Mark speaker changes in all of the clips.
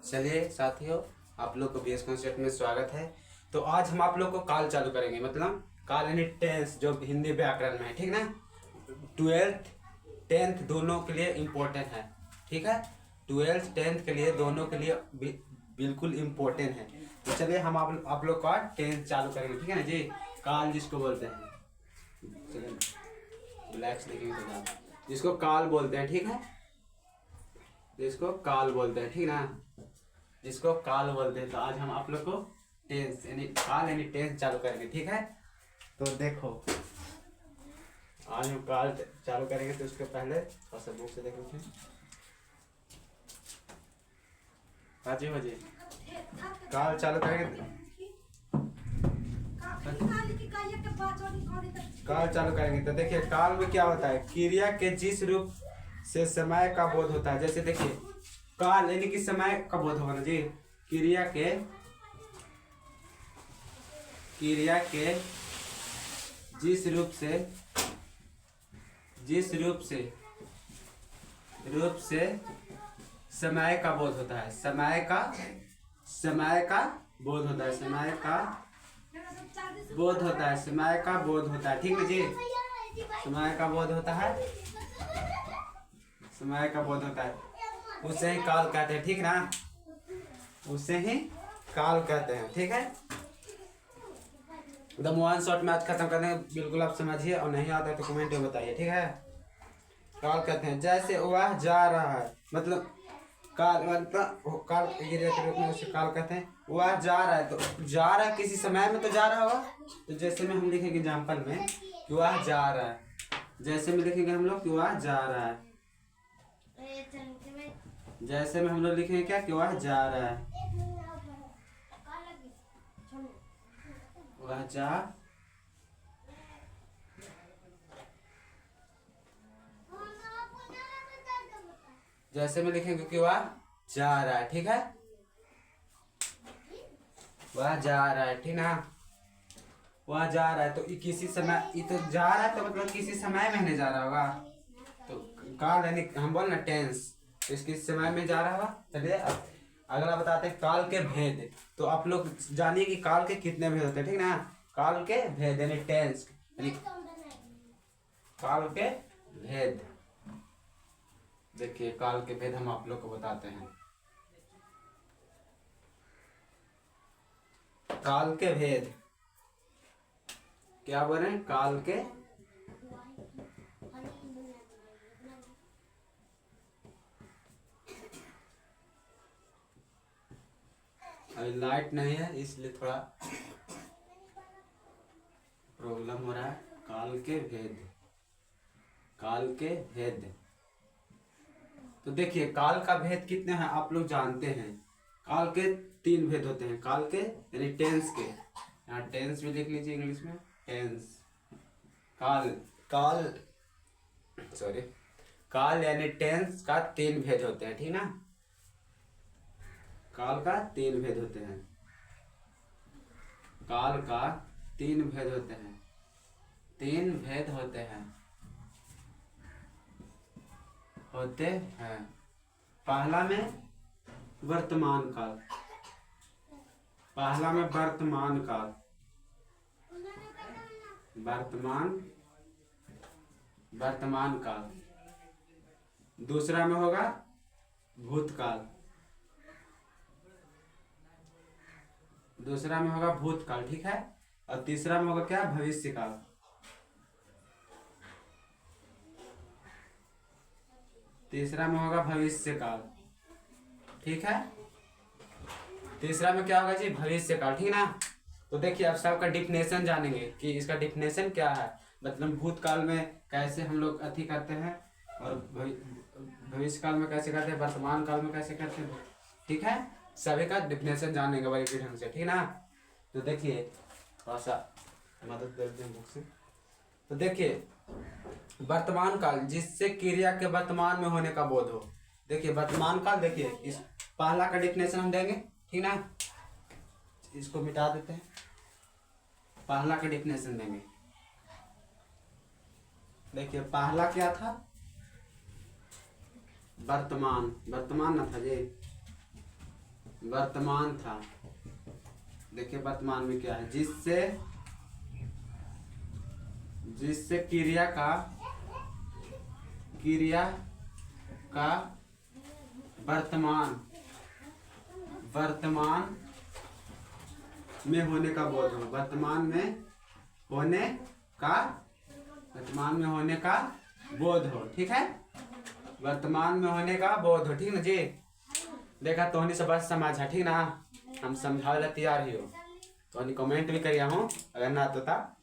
Speaker 1: चलिए साथियों, आप लोग को बीएस कॉन्सेप्ट में स्वागत है। तो आज हम आप लोग को काल चालू करेंगे, मतलब काल यानी टेंस, जो हिंदी व्याकरण में है, ठीक ना। 12th 10th दोनों के लिए इम्पोर्टेंट है, ठीक है। 12th 10th के लिए दोनों के लिए बिल्कुल इम्पोर्टेंट है। तो चलिए हम आप लोग का टेंस चालू करेंगे, ठीक है ना जी। काल जिसको बोलते हैं, चलिए रिलैक्स देखेंगे तो जिसको काल बोलते हैं, ठीक है, जिसको काल बोलते हैं, ठीक ना, जिसको काल बोलते हैं। तो आज हम आप लोग को टेंस यानी काल यानी टेंस चालू करेंगे, ठीक है। तो देखो, आज हम काल चालू करेंगे, तो उसके पहले थोड़ा सा बुक से देख लेते हैं। बाजे बजे काल चालू करेंगे, काल चालू करेंगे। तो देखिए, काल में क्या होता है, क्रिया के जिस रूप से समय का बोध होता है। जैसे देखिए, काल यानी कि समय का बोध होगा ना जी। क्रिया के जिस रूप से समय का बोध होता है, समय का बोध होता है, समय का बोध होता है, ठीक है जी। समय का बोध होता है, समय का बोध होता है, उसे ही काल कहते हैं, ठीक ना, उसे ही काल कहते हैं, ठीक है। एकदम वन शॉट में आज खत्म करने, बिल्कुल आप समझिए, और नहीं आता है तो कमेंट में बताइए, ठीक है। काल कहते हैं, जैसे वह जा रहा है, मतलब काल मतलब काल क्रिया के रूप में उसे काल कहते हैं। वह जा रहा है, तो जा रहा है किसी समय में तो जा रहा होगा। तो जैसे में हम लिखेंगे एग्जाम्पल में कि वह जा रहा है, जैसे में लिखेंगे हम लोग कि वह जा रहा है, जैसे में हम लोग लिखेंगे क्या कि वह जा रहा है, वह जा जैसे में लिखेंगे कि वह जा रहा है, ठीक है, वह जा रहा है, ठीक ना, वह जा रहा है। तो किसी समय, ये तो जा रहा है तो मतलब किसी समय में नहीं जा रहा होगा। तो काल यानी हम बोल ना टेंस, तो इसके समय में जा रहा होगा। चलिए अब अगला बताते हैं काल के भेद। तो आप लोग जानिए कि काल के कितने भेद होते हैं, ठीक ना। काल के भेद यानी टेंस यानी काल के भेद। देखिए, काल के भेद हम आप लोग को बताते हैं। काल के भेद क्या बोल रहे हैं, काल के अभी लाइट नहीं है इसलिए थोड़ा प्रॉब्लम हो रहा है। काल के भेद, काल के भेद। तो देखिए, काल का भेद कितने हैं आप लोग जानते हैं। काल के 3 भेद होते हैं, काल के यानी टेंस के। यहाँ टेंस भी लिख लीजिए इंग्लिश में, टेंस। काल काल सॉरी काल यानी टेंस का 3 भेद होते हैं, ठीक ना। काल का 3 भेद होते हैं, काल का 3 भेद होते हैं, 3 भेद होते हैं। पहला में वर्तमान काल, पहला में वर्तमान काल, वर्तमान काल। दूसरा में होगा भूतकाल, दूसरा में होगा भूतकाल, ठीक है। और तीसरा में होगा क्या, भविष्य काल। तीसरा में होगा भविष्य काल, ठीक है। तीसरा में क्या होगा जी, भविष्य काल, ठीक ना। तो देखिए, अब सबका डिफिनेशन जानेंगे कि इसका डिफिनेशन क्या है, मतलब भूतकाल में कैसे हम लोग अति करते हैं, और भविष्य काल में कैसे करते हैं, वर्तमान काल में कैसे करते हैं, ठीक है। सभी का डिफिनेशन जानेंगे बड़े ढंग से, ठीक ना। तो देखिए, थोड़ा सा मदद कर दें बुक से। तो देखिए, वर्तमान काल, जिससे क्रिया के वर्तमान में होने का बोध हो। देखिए वर्तमान काल, देखिए इस पहला का डिफिनेशन हम देंगे, ठीक ना। इसको मिटा देते हैं, पहला का डिफिनेशन देंगे। देखिए पहला क्या था, वर्तमान, वर्तमान ना था जी, वर्तमान था। देखिए वर्तमान में क्या है, जिससे जिससे क्रिया का वर्तमान में होने का बोध हो। वर्तमान में होने का बोध हो। ठीक है, वर्तमान में होने का बोध हो। ठीक ना जी, देखा तोहनी से बस समझा। ठीक ना, हम समझावे ला तैयार ही हो। तोहनी कमेंट भी करिया हूँ अगर ना तो था।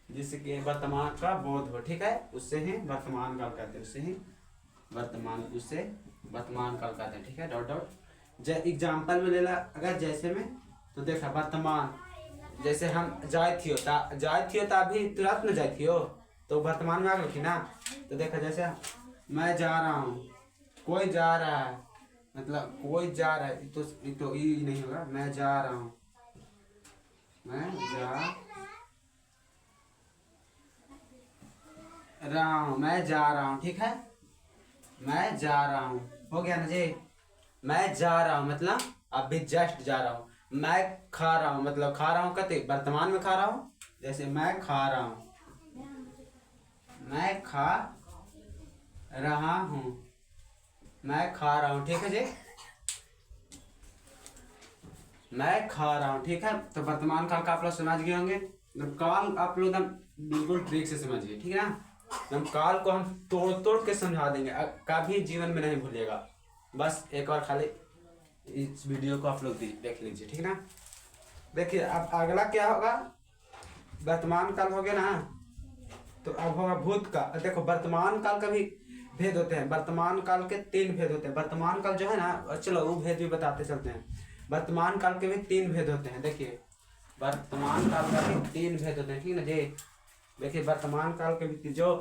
Speaker 1: जिससे वर्तमान का बोध हो। ठीक है, उससे ही वर्तमान काल कहते हैं, उससे वर्तमान काल कहते हैं। ठीक है, डॉट डॉट एग्जाम्पल में ले ला अगर जैसे में, तो देखा वर्तमान, जैसे हम जाए थियो ता अभी तुरंत न जाए थियो, तो वर्तमान में आ गई थी ना। तो देखा जैसे मैं जा रहा हूँ, कोई जा रहा है, मतलब कोई जा रहा है, तो ये नहीं होगा। मैं जा रहा हूँ, मैं जा रहा हूँ। ठीक है, मैं जा रहा हूँ, हो गया ना जी। मैं जा रहा हूँ मतलब अभी जस्ट जा रहा हूँ। मैं खा रहा हूँ मतलब खा रहा हूँ कहते वर्तमान में खा रहा हूँ। जैसे मैं खा रहा हूँ, मैं खा रहा हूँ। ठीक है जी, मैं खा रहा हूँ। ठीक है, तो वर्तमान काल का आप लोग समझ गए होंगे। काल आप लोग एकदम बिल्कुल ट्रिक से समझिए। ठीक है ना, हम काल को हम तोड़ के समझा देंगे, कभी जीवन में नहीं भूलिएगा। बस एक बार खाली इस वीडियो को आप लोग देख लीजिए। ठीक ना, देखिए अब अगला क्या होगा। वर्तमान काल हो गया ना, तो अब होगा भूत का। देखो वर्तमान काल का भी भेद होते हैं। वर्तमान काल के 3 भेद होते हैं। वर्तमान काल जो है ना, चलो वो भेद भी बताते चलते हैं। वर्तमान काल के भी 3 भेद होते हैं। देखिए वर्तमान काल का भी 3 भेद होते हैं। ठीक है ना जी, देखिए वर्तमान काल के भी जो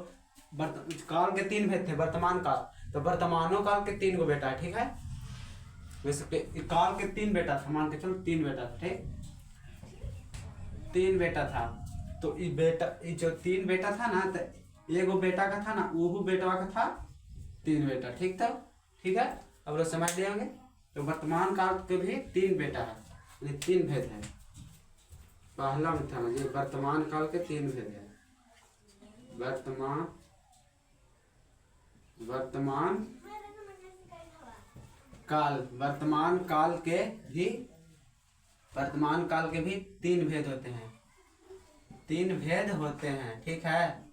Speaker 1: काल के 3 भेद थे। वर्तमान काल, तो वर्तमानों काल के 3 गो बेटा है। ठीक है, वैसे काल के 3 बेटा था, मान के चलो 3 बेटा था। ठीक, 3 बेटा था। तो ये जो 3 बेटा था ना, तो एगो बेटा का था ना, वो बेटवा का था 3 बेटा। ठीक था, ठीक है, अब लोग समझ लिए होंगे। तो वर्तमान काल के भी 3 बेटा है, 3 भेद है। पहला में था ना, ये वर्तमान काल के 3 भेद है। वर्तमान काल के भी 3 भेद होते हैं। 3 भेद होते हैं। ठीक है,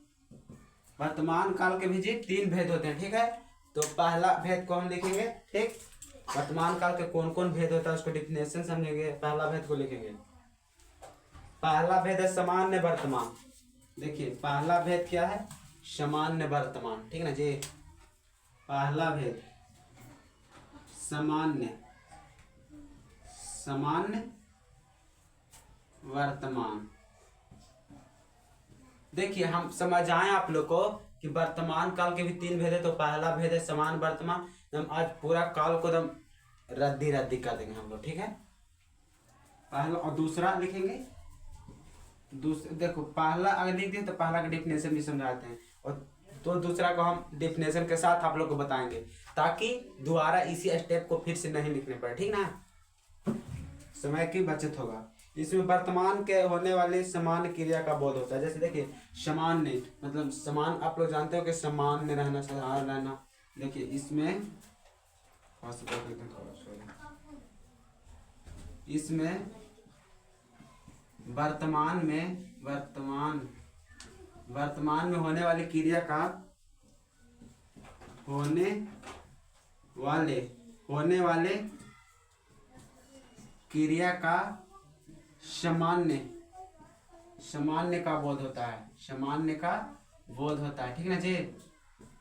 Speaker 1: वर्तमान काल के भी जी 3 भेद होते हैं। ठीक है, तो पहला भेद को हम लिखेंगे। ठीक, वर्तमान काल के कौन कौन भेद होता है उसको डिफिनेशन समझेंगे। पहला भेद को लिखेंगे। पहला भेद है सामान्य वर्तमान। देखिए पहला भेद क्या है, सामान्य वर्तमान। ठीक है ना जी, पहला भेद सामान्य वर्तमान। देखिए हम समझ आए आप लोग को कि वर्तमान काल के भी 3 भेद है। तो पहला भेद है समान वर्तमान। हम आज पूरा काल को एकदम रद्दी कर देंगे हम लोग। ठीक है, पहला और दूसरा लिखेंगे। देखो पहला अगर लिख दें तो पहला का डिफिनेशन भी समझाते हैं, और तो दूसरा को हम डिफिनेशन के साथ आप लोग को बताएंगे, ताकि दोबारा इसी स्टेप को फिर से नहीं लिखने पड़े। ठीक ना, समय की बचत होगा। इसमें वर्तमान के होने वाली समान क्रिया का बोध होता है। जैसे देखिए सामान्य मतलब समान, आप लोग जानते हो कि सामान्य रहना, साधारण रहना। देखिए इसमें वर्तमान में होने वाली क्रिया का होने वाले क्रिया का सामान्य का बोध होता है। सामान्य का बोध होता है। ठीक है ना जी,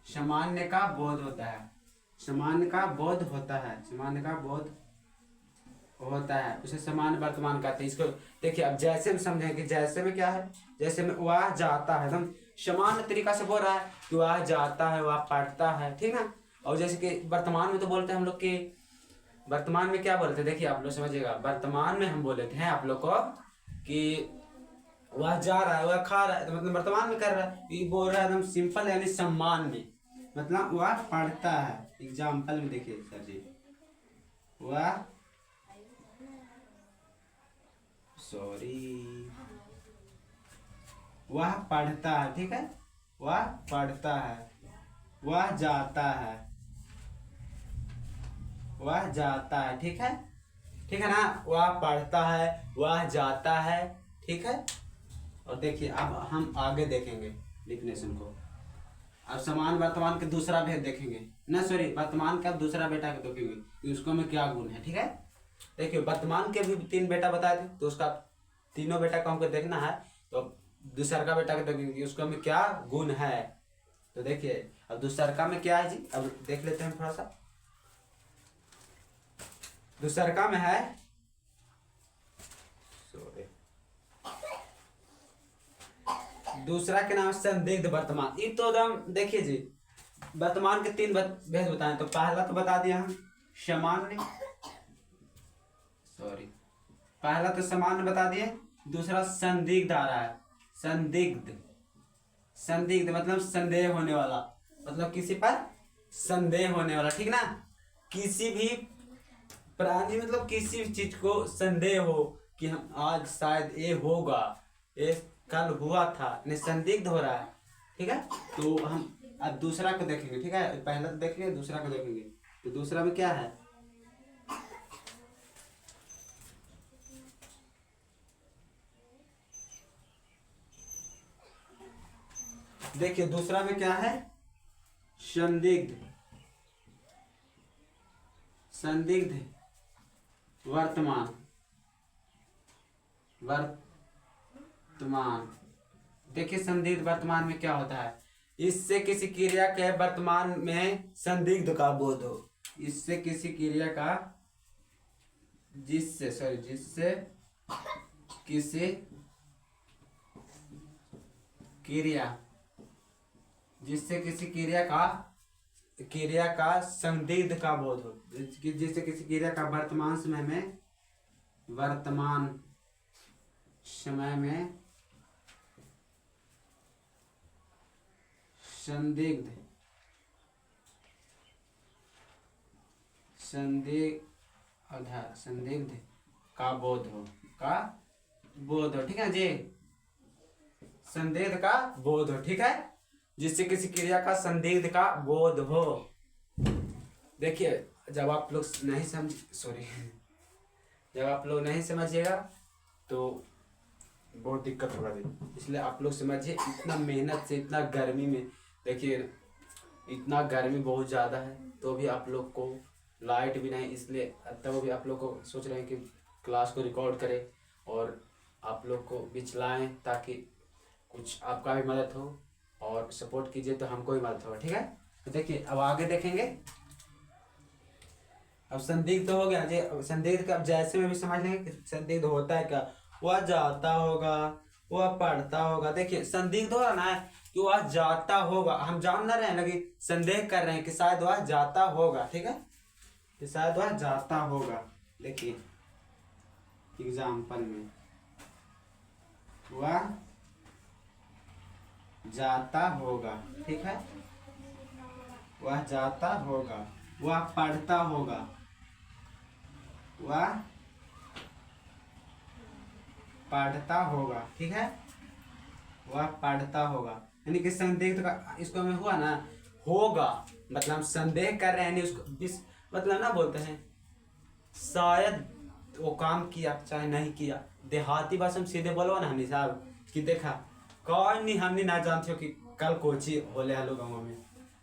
Speaker 1: सामान्य का बोध होता है। सामान्य का बोध होता है, उसे सामान्य वर्तमान कहते हैं। इसको देखिए अब जैसे में समझें कि जैसे में क्या है, जैसे में वह जाता है, एकदम सामान्य तरीका से बोल रहा है कि वह जाता है, वह पढ़ता है। ठीक ना, और जैसे कि वर्तमान में तो बोलते हैं हम लोग कि वर्तमान में क्या बोलते हैं, देखिए आप लोग समझिएगा। वर्तमान में हम बोले थे आप लोग को कि वह जा रहा है, वह खा रहा है, तो मतलब वर्तमान में कर रहा है। ये बोल रहा है एकदम सिंपल, यानी सम्मान में, मतलब वह पढ़ता है। एग्जाम्पल में देखिए सर जी, वह सॉरी वह पढ़ता है, ठीक है, वह पढ़ता है, वह जाता है, वह जाता है, ठीक है ना, वह पढ़ता है, वह जाता है, ठीक है। और देखिए अब हम आगे देखेंगे डिफिनेशन को। अब समान वर्तमान के दूसरा भेद देखेंगे ना, सॉरी वर्तमान का दूसरा बेटा को देखेंगे कि उसको में क्या गुण है, ठीक है। देखिए वर्तमान के भी 3 बेटा बताए थे, तो उसका तीनों बेटा को हमको देखना है, तो दूसरा का बेटा को देखेंगे कि उसको में क्या गुण है। तो देखिए अब दूसरा में क्या है जी, अब देख लेते हैं थोड़ा सा। दूसरा में है दूसरा के नाम संदिग्ध वर्तमान। ये तो एकदम देखिए जी, वर्तमान के 3 भेद बताए। तो पहला तो बता दिया हम सामान्य, सॉरी पहला तो सामान्य बता दिए, दूसरा संदिग्ध आ रहा है। संदिग्ध, संदिग्ध मतलब संदेह होने वाला, मतलब किसी पर संदेह होने वाला, ठीक ना। किसी भी प्राणी मतलब किसी भी चीज को संदेह हो कि हम आज शायद ये होगा, ये कल हुआ था, संदिग्ध हो रहा है, ठीक है। तो हम अब दूसरा को देखेंगे, ठीक है। पहला तो देखेंगे, दूसरा को देखेंगे। तो दूसरा में क्या है, देखिए दूसरा में क्या है, संदिग्ध, संदिग्ध वर्तमान, वर्तमान। देखिए संदिग्ध वर्तमान में क्या होता है, इससे किसी क्रिया के वर्तमान में संदिग्ध का बोध हो, इससे किसी क्रिया का, जिससे सॉरी जिससे किसी क्रिया, जिससे किसी क्रिया का संदिग्ध का बोध हो, जिससे किसी क्रिया का वर्तमान समय में, वर्तमान समय में संदिग्ध, संदिग्ध का बोध हो, ठीक है जी, संदिग्ध का बोध हो, ठीक है, जिससे किसी क्रिया का संदिग्ध का बोध हो। देखिए जब आप लोग नहीं समझ सॉरी जब आप लोग नहीं समझिएगा तो बहुत दिक्कत होगा, इसलिए आप लोग समझिए। इतना मेहनत से, इतना गर्मी में, देखिए इतना गर्मी बहुत ज़्यादा है, तो भी आप लोग को लाइट भी नहीं, इसलिए तब भी आप लोग को सोच रहे हैं कि क्लास को रिकॉर्ड करें और आप लोग को भी चलाएँ, ताकि कुछ आपका भी मदद हो और सपोर्ट कीजिए तो हमको भी मदद होगा, ठीक है। तो देखिए अब आगे देखेंगे। अब संदिग्ध तो हो गया जी, संदिग्ध का जैसे में भी समझ लेंगे कि संदिग्ध होता है क्या, वह जाता होगा, वह पढ़ता होगा। देखिए संदिग्ध हो रहा ना कि वह जाता होगा, हम जान ना रहे हैं, लेकिन संदेह कर रहे हैं कि शायद वह जाता होगा, ठीक है, कि शायद वह जाता होगा। देखिए एग्जाम्पल में वह जाता होगा, ठीक है, वह जाता होगा, वह पढ़ता होगा, वह पढ़ता होगा, ठीक है, वह पढ़ता होगा। यानी कि संदिग्ध का इसको में हुआ ना, होगा मतलब संदेह कर रहे हैं, उसको मतलब ना बोलते हैं शायद वो काम किया चाहे नहीं किया। देहाती भाषा में सीधे बोलो ना हनी साहब कि देखा कौन नहीं, हमने ना जानते हो कि कल कोची होले आलो गाँव में।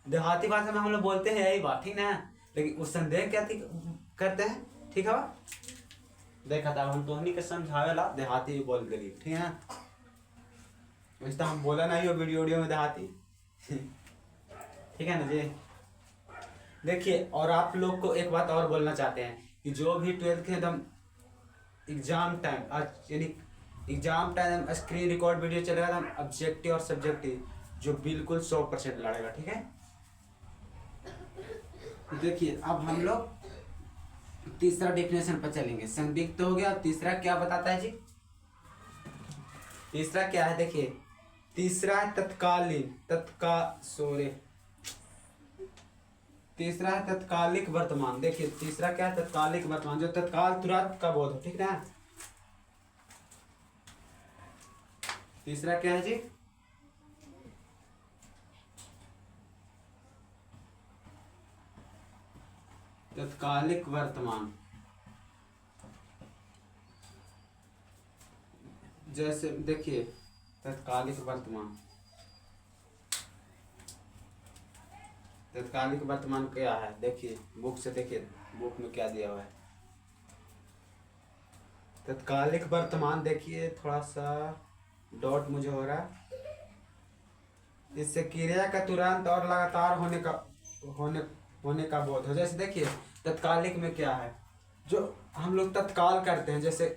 Speaker 1: देहाती भाषा में हम लोग बोलते हैं यही बात, ठीक ना, लेकिन उस संदेह क्या करते हैं, ठीक है। देखा था हम तो के समझावेला देहाती बोल गई, ठीक है ना, वैसे तो हम बोला नहीं हो वीडियो में देहाती ठीक है ना जी। देखिए और आप लोग को एक बात और बोलना चाहते हैं कि जो भी 12th के एकदम एग्जाम टाइम, यानी exam time screen record video चलेगा एकदम ऑब्जेक्टिव और सब्जेक्टिव, जो बिल्कुल 100% लड़ेगा, ठीक है। देखिए अब हम लोग तीसरा डेफिनेशन पर चलेंगे। संदिग्ध हो गया, तीसरा क्या बताता है जी, तीसरा क्या है, देखिए तीसरा तत्कालीन, तीसरा है तत्कालिक वर्तमान। देखिए तीसरा क्या है, तत्कालिक वर्तमान, जो तत्काल तुरंत का बोध हो, ठीक ना। तीसरा क्या है जी, तत्कालिक वर्तमान। जैसे देखिए तत्कालिक वर्तमान, तत्कालिक वर्तमान क्या है, देखिए बुक से, देखिए बुक में क्या दिया हुआ है। तत्कालिक वर्तमान देखिए, थोड़ा सा डॉट मुझे हो रहा है। इससे क्रिया का तुरंत और लगातार होने होने का बोध हो। जैसे देखिए तत्कालिक में क्या है, जो हम लोग तत्काल करते हैं, जैसे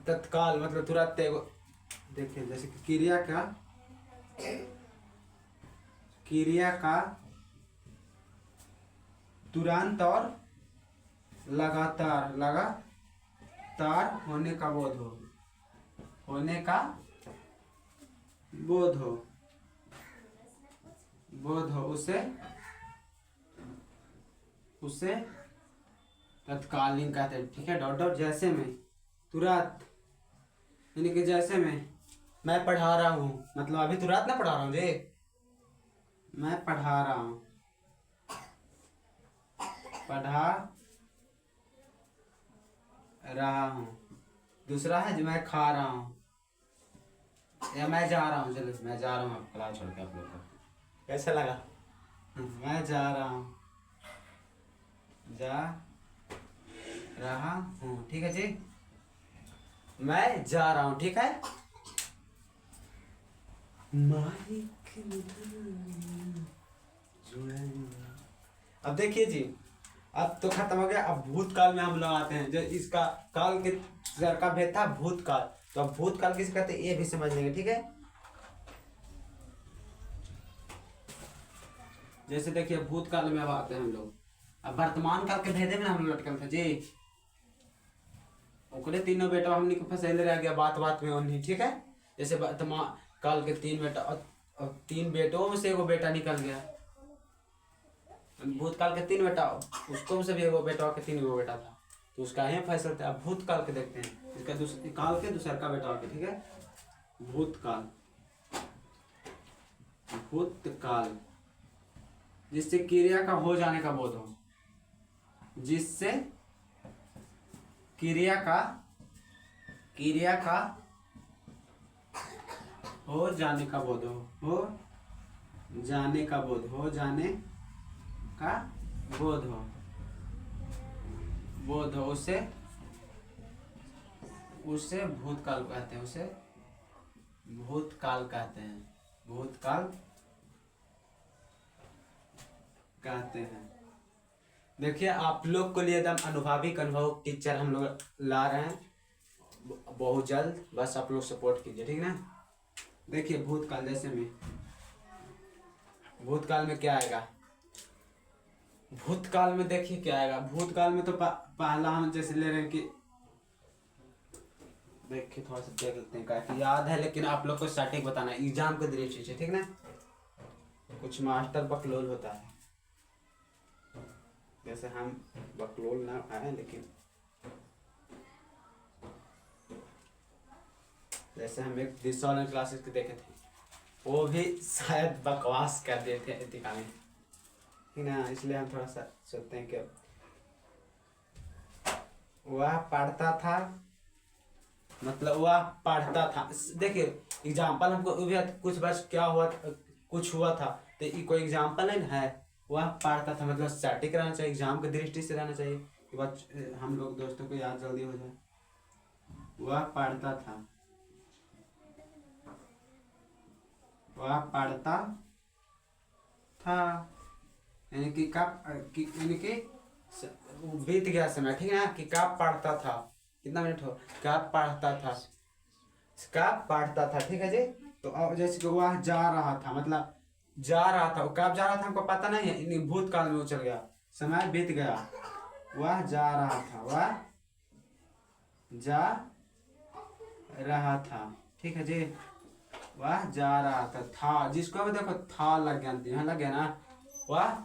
Speaker 1: तत्काल मतलब तुरंत एगो, देखिए जैसे कि क्रिया का तुरंत और लगातार होने का बोध हो, होने का बोध हो उसे तत्कालीन कहते हैं, ठीक है। डॉट डॉट, जैसे में तुरंत, यानी कि जैसे मैं पढ़ा रहा हूँ, मतलब अभी तुरंत ना पढ़ा रहा हूँ जी, मैं पढ़ा रहा हूँ। दूसरा है जो मैं खा रहा हूँ, या मैं जा रहा हूँ, चलो मैं जा रहा हूँ आप क्लास छोड़ के, आप लोग को कैसा लगा। मैं जा रहा हूँ, ठीक है जी, मैं जा रहा हूँ, ठीक है। अब देखिए जी, अब तो खत्म हो गया। अब भूतकाल में हम लोग आते हैं, जो इसका काल के सर का भेद था भूतकाल, तो अब भूतकाल किसे कहते हैं ये भी समझ लेंगे, ठीक है। जैसे देखिए भूतकाल में अब आते हैं हम लोग, अब वर्तमान काल के भेदे में हम लोग लटकल थे जी, ओकरे तीनों बेटा हमने को फंसेले रह गया बात बात में उन्हीं, ठीक है। जैसे वर्तमान काल के तीन बेटा, और तीन बेटों में से एगो बेटा निकल गया। भूतकाल के तीन बेटा, उसको से भी एगो बेटा के तीन गो बेटा था, तो उसका यही फैसला था। अब भूतकाल के देखते हैं, इसका दूसरे काल के दूसर का बेटा के, ठीक है। भूतकाल जिससे क्रिया का हो जाने का बोध हो, जिससे क्रिया का हो जाने का बोध हो जाने का बोध हो उसे भूतकाल कहते हैं, भूतकाल कहते हैं। देखिए आप लोग के लिए एकदम अनुभव टीचर हम लोग ला रहे हैं बहुत जल्द, बस आप लोग सपोर्ट कीजिए, ठीक ना। देखिए भूतकाल, जैसे में भूतकाल में क्या आएगा, भूतकाल में देखिए क्या आएगा। भूतकाल में तो पहला हम जैसे ले रहे हैं कि, देखिए थोड़ा सा देख लेते हैं, काफी याद है लेकिन आप लोग को सटीक बताना है एग्जाम के दृष्टि से, ठीक ना। कुछ मास्टर बकलोल होता है, जैसे हम बकलोल ना आए, लेकिन जैसे हम एक दिशा ऑनलाइन क्लासेस के देखे थे, वो भी शायद बकवास कर दिए थे एतिका में, ठीक ना। इसलिए हम थोड़ा सा सोचते हैं कि वह पढ़ता था, मतलब वह पढ़ता था। देखिए एग्जाम्पल हमको कुछ वर्ष क्या हुआ था, कुछ हुआ था, तो ये कोई एग्जाम्पल है। वह पढ़ता था मतलब सटीक रहना चाहिए, एग्जाम की दृष्टि से रहना चाहिए कि बस हम लोग दोस्तों को याद जल्दी हो जाए। वह पढ़ता था, यानी कि बीत गया समय, ठीक है ना। कि कब पढ़ता था, कितना मिनट हो, कब पढ़ता था, ठीक है जी। तो अब जैसे कि वह जा रहा था, मतलब जा रहा था, कब जा रहा था हमको पता नहीं है, भूतकाल में वो चल गया, समय बीत गया, वह जा रहा था, ठीक है जी। वह जा रहा था जिसको भी देखो था लग गया, यहाँ लग गया ना, वह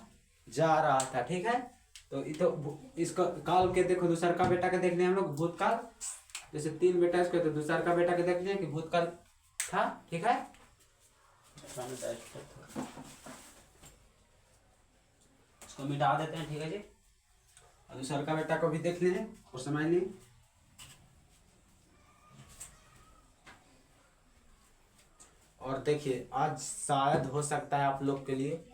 Speaker 1: जा रहा था, ठीक है। तो ये तो इसको काल के देखो, दूसरा का बेटा के देख लिया हम लोग भूतकाल, जैसे 3 बेटा इसको, तो दूसरा का बेटा के देख लिया कि भूतकाल था, ठीक है। इसको मिटा देते हैं, ठीक है जी। और दूसरा का बेटा को भी देख लें और समझ लें। और देखिए आज शायद हो सकता है आप लोग के लिए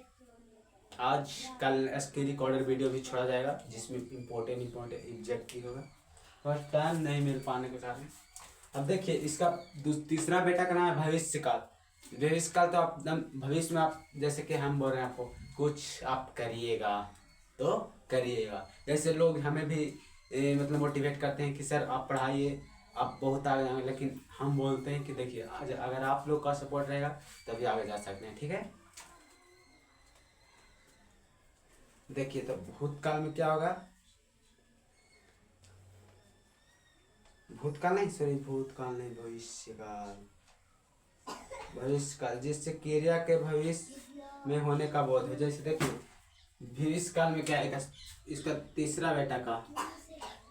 Speaker 1: आज कल एसके रिकॉर्डर वीडियो भी छोड़ा जाएगा, जिसमें इम्पोर्टेंट एग्जैक्ट होगा, पर टाइम नहीं मिल पाने के कारण। अब देखिए इसका तीसरा बेटा का नाम है भविष्यकाल। भविष्यकाल तो आप एकदम भविष्य में, आप जैसे कि हम बोल रहे हैं आपको कुछ आप करिएगा तो करिएगा, जैसे लोग हमें भी मतलब मोटिवेट करते हैं कि सर आप पढ़ाइए, आप बहुत आगे जाएंगे, लेकिन हम बोलते हैं कि देखिए आज अगर आप लोग का सपोर्ट रहेगा तभी आगे जा सकते हैं, ठीक है। देखिए तो भूतकाल में क्या होगा, भूतकाल नहीं, सॉरी भूतकाल नहीं, भविष्यकाल। भविष्यकाल जिससे क्रिया के भविष्य में होने का बोध है। जैसे देखिए भविष्यकाल में क्या है, इसका तीसरा बेटा का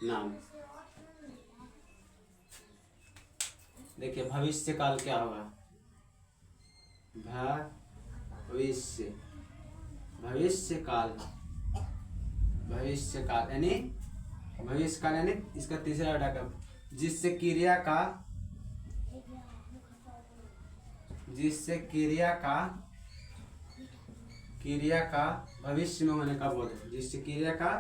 Speaker 1: नाम, देखिए भविष्यकाल क्या होगा, भविष्य, भविष्यकाल, भविष्यकाल यानी भविष्यकाल यानी इसका तीसरा बेटा का, जिससे क्रिया का भविष्य में होने का बोध है, जिससे क्रिया का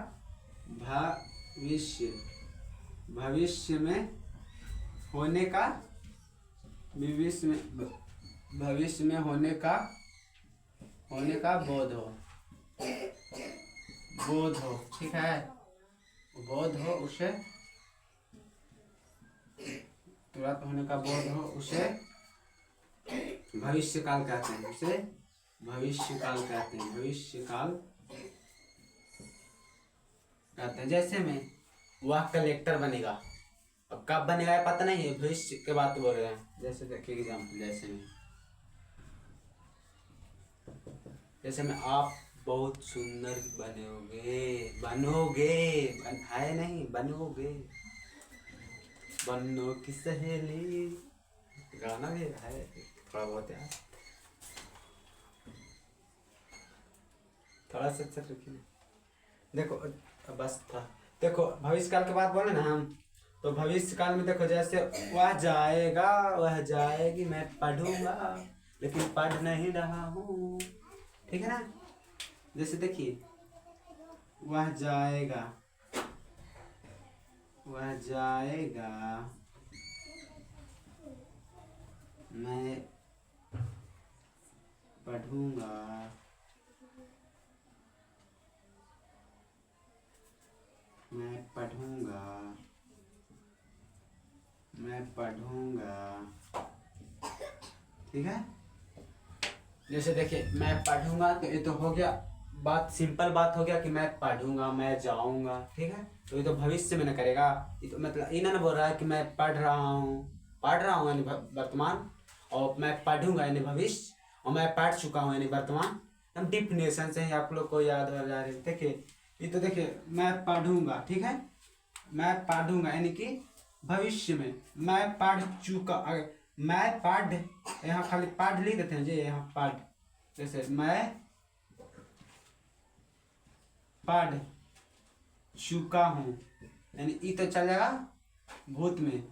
Speaker 1: भविष्य में होने का, भविष्य में होने का बोध हो, ठीक है। बोध हो उसे, तुरंत होने का बोध हो उसे भविष्यकाल कहते हैं, उसे भविष्यकाल कहते हैं, भविष्यकाल कहते हैं। जैसे में वह कलेक्टर बनेगा, अब कब बनेगा ये पता नहीं है, भविष्य के बात बोल रहे हैं। जैसे देखिए एग्जाम्पल, जैसे में आप बहुत सुंदर बनोगे, है नहीं, बनोगे, बनो की सहेली, गाना भी है थोड़ा बहुत यार, थोड़ा सा अच्छा रखिए। देखो बस था, देखो भविष्य काल के बाद बोले ना हम, तो भविष्य काल में देखो जैसे वह जाएगा, वह जाएगी, मैं पढ़ूंगा लेकिन पढ़ नहीं रहा हूँ, ठीक है ना। जैसे देखिए वह जाएगा, मैं पढ़ूंगा, ठीक है। जैसे देखिए मैं पढ़ूंगा, तो ये तो हो गया बात, सिंपल बात हो गया कि मैं पढ़ूंगा, मैं जाऊंगा, ठीक है। तो ये तो भविष्य में न करेगा, ये तो मतलब इन्होंने बोल रहा है कि मैं पढ़ रहा हूँ यानी वर्तमान, और मैं पढ़ूंगा यानी भविष्य, और मैं पढ़ चुका हूँ यानी वर्तमान। हम डिफिनेशन से ही आप लोग को याद हो जा रहे। देखिए ये तो देखिए मैं पढ़ूंगा, ठीक है, मैं पढ़ूंगा यानी कि भविष्य में मैं पढ़ चुका, मैं पढ़, यहाँ खाली पढ़ लिख देते हैं जी, यहाँ पढ़, जैसे मैं पढ़ चुका हूँ यानी ये तो चल जाएगा भूत में,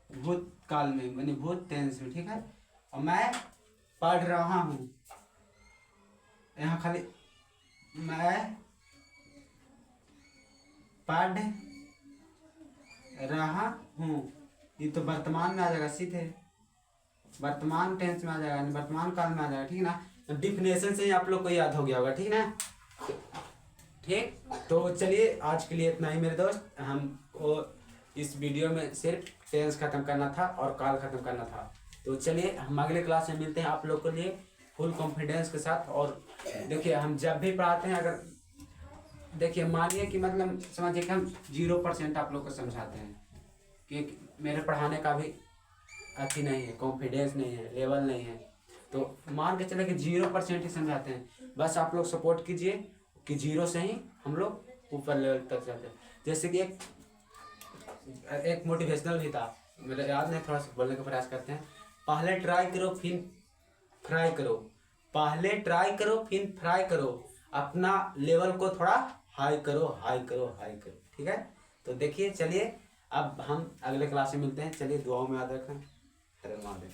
Speaker 1: भूत काल में यानी भूत टेंस में, ठीक है। और मैं पढ़ रहा हूँ, यहाँ खाली मैं पढ़ रहा हूँ, ये तो वर्तमान में आ जाएगा, सीधे वर्तमान टेंस में आ जाएगा, वर्तमान काल में आ जाएगा, ठीक है ना। तो डिफिनेशन से ही आप लोग को याद हो गया होगा, ठीक ना। ठीक, तो चलिए आज के लिए इतना ही मेरे दोस्त। हमको इस वीडियो में सिर्फ टेंस खत्म करना था और काल खत्म करना था। तो चलिए हम अगले क्लास में मिलते हैं आप लोग के लिए फुल कॉन्फिडेंस के साथ। और देखिए हम जब भी पढ़ाते हैं, अगर देखिए मानिए कि मतलब समझिए कि हम 0% आप लोग को समझाते हैं, कि मेरे पढ़ाने का भी अच्छी नहीं है, कॉन्फिडेंस नहीं है, लेवल नहीं है, तो मान के चले कि 0% ही समझाते हैं। बस आप लोग सपोर्ट कीजिए, कि जीरो से ही हम लोग ऊपर लेवल तक जाते हैं। जैसे कि एक मोटिवेशनल भी था, मेरे याद नहीं, थोड़ा सा बोलने का प्रयास करते हैं। पहले ट्राई करो फिर फ्राई करो, पहले ट्राई करो फिर फ्राई करो, अपना लेवल को थोड़ा हाई करो, हाई करो, हाई करो। ठीक है, तो देखिए, चलिए अब हम अगले क्लास में मिलते हैं। चलिए दुआओं में याद रखें। हरे महादेव।